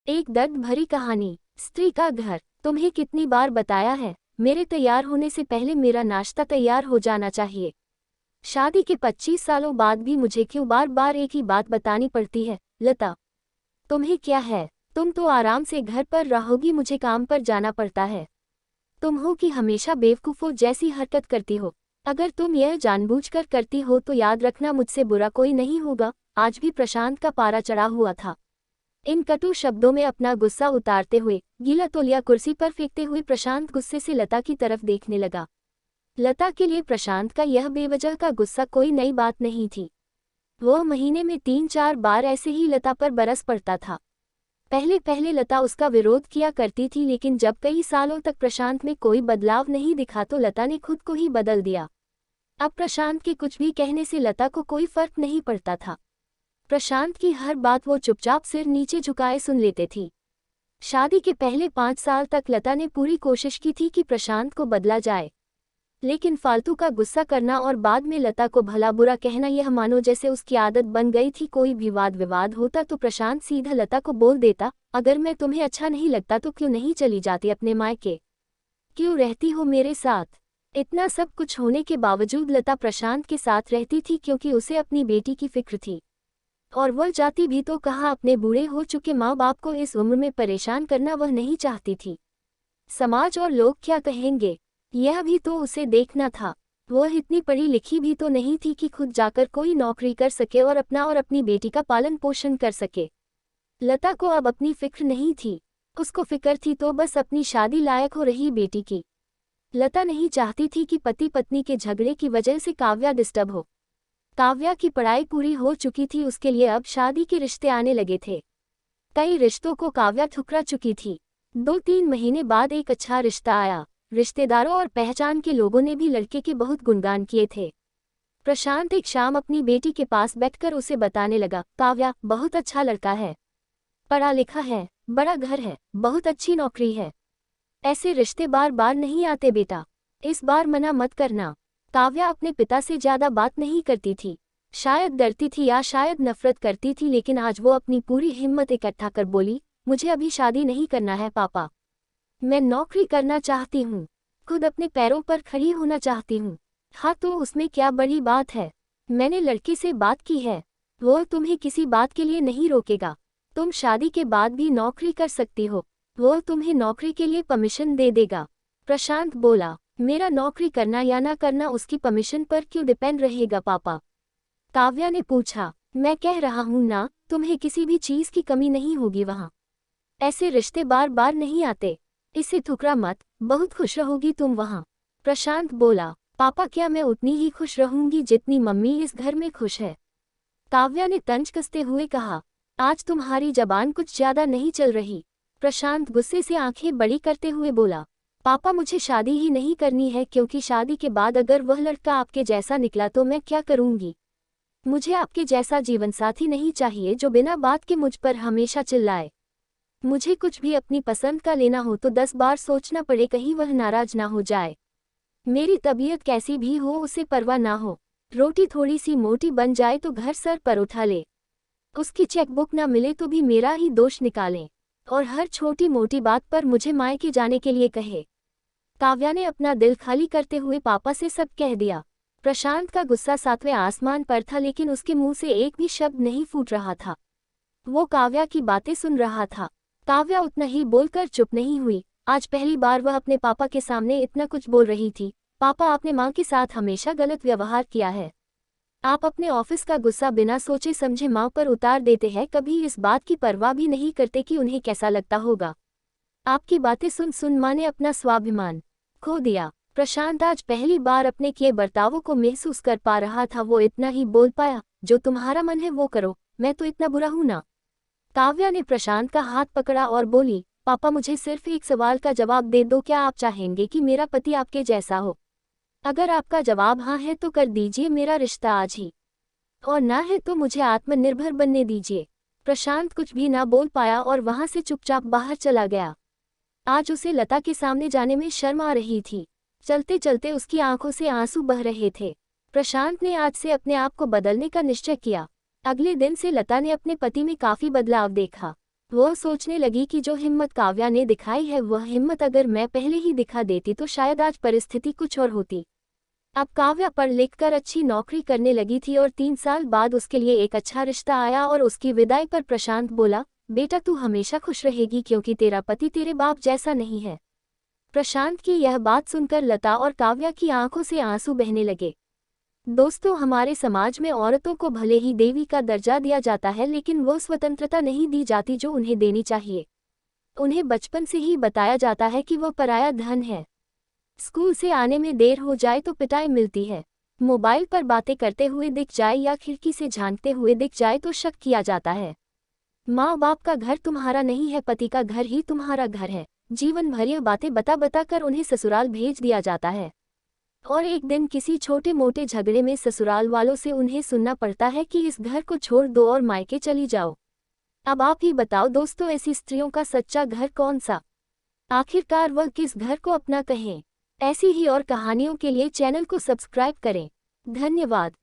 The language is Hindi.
एक दर्द भरी कहानी। स्त्री का घर। तुम्हें कितनी बार बताया है, मेरे तैयार होने से पहले मेरा नाश्ता तैयार हो जाना चाहिए। शादी के 25 सालों बाद भी मुझे क्यों बार बार एक ही बात बतानी पड़ती है? लता, तुम्हें क्या है? तुम तो आराम से घर पर रहोगी, मुझे काम पर जाना पड़ता है। तुम हो कि हमेशा बेवकूफ़ों जैसी हरकत करती हो। अगर तुम यह जानबूझकर करती हो तो याद रखना, मुझसे बुरा कोई नहीं होगा। आज भी प्रशांत का पारा चढ़ा हुआ था। इन कटु शब्दों में अपना गुस्सा उतारते हुए, गीला तौलिया कुर्सी पर फेंकते हुए प्रशांत गुस्से से लता की तरफ देखने लगा। लता के लिए प्रशांत का यह बेवजह का गुस्सा कोई नई बात नहीं थी। वह महीने में 3-4 बार ऐसे ही लता पर बरस पड़ता था। पहले पहले लता उसका विरोध किया करती थी, लेकिन जब कई सालों तक प्रशांत में कोई बदलाव नहीं दिखा तो लता ने खुद को ही बदल दिया। अब प्रशांत के कुछ भी कहने से लता को कोई फर्क नहीं पड़ता था। प्रशांत की हर बात वो चुपचाप सिर नीचे झुकाए सुन लेते थी। शादी के पहले 5 साल तक लता ने पूरी कोशिश की थी कि प्रशांत को बदला जाए, लेकिन फालतू का गुस्सा करना और बाद में लता को भला बुरा कहना, यह मानो जैसे उसकी आदत बन गई थी। कोई भी वाद विवाद होता तो प्रशांत सीधा लता को बोल देता, अगर मैं तुम्हें अच्छा नहीं लगता तो क्यों नहीं चली जाती अपने मायके? क्यों रहती हो मेरे साथ? इतना सब कुछ होने के बावजूद लता प्रशांत के साथ रहती थी क्योंकि उसे अपनी बेटी की फिक्र थी। और वह जाती भी तो कहाँ, अपने बूढ़े हो चुके माँ बाप को इस उम्र में परेशान करना वह नहीं चाहती थी। समाज और लोग क्या कहेंगे, यह भी तो उसे देखना था। वह इतनी पढ़ी लिखी भी तो नहीं थी कि खुद जाकर कोई नौकरी कर सके और अपना और अपनी बेटी का पालन पोषण कर सके। लता को अब अपनी फिक्र नहीं थी, उसको फिक्र थी तो बस अपनी शादी लायक हो रही बेटी की। लता नहीं चाहती थी कि पति पत्नी के झगड़े की वजह से काव्या डिस्टर्ब हो। काव्या की पढ़ाई पूरी हो चुकी थी, उसके लिए अब शादी के रिश्ते आने लगे थे। कई रिश्तों को काव्या ठुकरा चुकी थी। 2-3 महीने बाद एक अच्छा रिश्ता आया। रिश्तेदारों और पहचान के लोगों ने भी लड़के के बहुत गुणगान किए थे। प्रशांत एक शाम अपनी बेटी के पास बैठकर उसे बताने लगा, काव्या बहुत अच्छा लड़का है, पढ़ा लिखा है, बड़ा घर है, बहुत अच्छी नौकरी है। ऐसे रिश्ते बार बार नहीं आते बेटा, इस बार मना मत करना। काव्या अपने पिता से ज्यादा बात नहीं करती थी। शायद डरती थी या शायद नफरत करती थी, लेकिन आज वो अपनी पूरी हिम्मत इकट्ठा कर बोली, मुझे अभी शादी नहीं करना है पापा। मैं नौकरी करना चाहती हूँ, खुद अपने पैरों पर खड़ी होना चाहती हूँ। हाँ तो उसमें क्या बड़ी बात है? मैंने लड़के से बात की है, वो तुम्हें किसी बात के लिए नहीं रोकेगा। तुम शादी के बाद भी नौकरी कर सकती हो, वो तुम्हें नौकरी के लिए परमिशन दे देगा। प्रशांत बोला, मेरा नौकरी करना या ना करना उसकी परमिशन पर क्यों डिपेंड रहेगा पापा? काव्या ने पूछा, मैं कह रहा हूँ ना, तुम्हें किसी भी चीज की कमी नहीं होगी वहाँ। ऐसे रिश्ते बार बार नहीं आते, इसे ठुकरा मत, बहुत खुश रहोगी तुम वहाँ। प्रशांत बोला, पापा क्या मैं उतनी ही खुश रहूंगी जितनी मम्मी इस घर में खुश है? काव्या ने तंज कसते हुए कहा, आज तुम्हारी जबान कुछ ज्यादा नहीं चल रही। प्रशांत गुस्से से आंखें बड़ी करते हुए बोला, पापा मुझे शादी ही नहीं करनी है, क्योंकि शादी के बाद अगर वह लड़का आपके जैसा निकला तो मैं क्या करूंगी? मुझे आपके जैसा जीवनसाथी नहीं चाहिए जो बिना बात के मुझ पर हमेशा चिल्लाए। मुझे कुछ भी अपनी पसंद का लेना हो तो 10 बार सोचना पड़े, कहीं वह नाराज ना हो जाए। मेरी तबीयत कैसी भी हो उसे परवाह ना हो। रोटी थोड़ी सी मोटी बन जाए तो घर सर पर उठा ले। उसकी चेकबुक ना मिले तो भी मेरा ही दोष निकालें, और हर छोटी मोटी बात पर मुझे मायके जाने के लिए कहे। काव्या ने अपना दिल खाली करते हुए पापा से सब कह दिया। प्रशांत का गुस्सा 7वें आसमान पर था, लेकिन उसके मुंह से एक भी शब्द नहीं फूट रहा था। वो काव्या की बातें सुन रहा था। काव्या उतना ही बोलकर चुप नहीं हुई। आज पहली बार वह अपने पापा के सामने इतना कुछ बोल रही थी। पापा, आपने माँ के साथ हमेशा गलत व्यवहार किया है। आप अपने ऑफिस का गुस्सा बिना सोचे समझे माँ पर उतार देते हैं, कभी इस बात की परवाह भी नहीं करते कि उन्हें कैसा लगता होगा। आपकी बातें सुन सुन माँ ने अपना स्वाभिमान खो दिया। प्रशांत आज पहली बार अपने किए बर्तावों को महसूस कर पा रहा था। वो इतना ही बोल पाया, जो तुम्हारा मन है वो करो, मैं तो इतना बुरा हूं ना? काव्या ने प्रशांत का हाथ पकड़ा और बोली, पापा मुझे सिर्फ एक सवाल का जवाब दे दो, क्या आप चाहेंगे कि मेरा पति आपके जैसा हो? अगर आपका जवाब हाँ है तो कर दीजिए मेरा रिश्ता आज ही, और ना है तो मुझे आत्मनिर्भर बनने दीजिए। प्रशांत कुछ भी ना बोल पाया और वहां से चुपचाप बाहर चला गया। आज उसे लता के सामने जाने में शर्म आ रही थी। चलते चलते उसकी आंखों से आंसू बह रहे थे। प्रशांत ने आज से अपने आप को बदलने का निश्चय किया। अगले दिन से लता ने अपने पति में काफी बदलाव देखा। वह सोचने लगी कि जो हिम्मत काव्या ने दिखाई है वह हिम्मत अगर मैं पहले ही दिखा देती तो शायद आज परिस्थिति कुछ और होती। अब काव्या पढ़ लिख कर अच्छी नौकरी करने लगी थी और 3 साल बाद उसके लिए एक अच्छा रिश्ता आया और उसकी विदाई पर प्रशांत बोला, बेटा तू हमेशा खुश रहेगी क्योंकि तेरा पति तेरे बाप जैसा नहीं है। प्रशांत की यह बात सुनकर लता और काव्या की आंखों से आंसू बहने लगे। दोस्तों, हमारे समाज में औरतों को भले ही देवी का दर्जा दिया जाता है लेकिन वो स्वतंत्रता नहीं दी जाती जो उन्हें देनी चाहिए। उन्हें बचपन से ही बताया जाता है कि वो पराया धन है। स्कूल से आने में देर हो जाए तो पिटाई मिलती है। मोबाइल पर बातें करते हुए दिख जाए या खिड़की से झांकते हुए दिख जाए तो शक किया जाता है। माँ बाप का घर तुम्हारा नहीं है, पति का घर ही तुम्हारा घर है। जीवन भर यह बातें बता बता कर उन्हें ससुराल भेज दिया जाता है और एक दिन किसी छोटे मोटे झगड़े में ससुराल वालों से उन्हें सुनना पड़ता है कि इस घर को छोड़ दो और मायके चली जाओ। अब आप ही बताओ दोस्तों, ऐसी स्त्रियों का सच्चा घर कौन सा? आखिरकार वह किस घर को अपना कहें? ऐसी ही और कहानियों के लिए चैनल को सब्सक्राइब करें। धन्यवाद।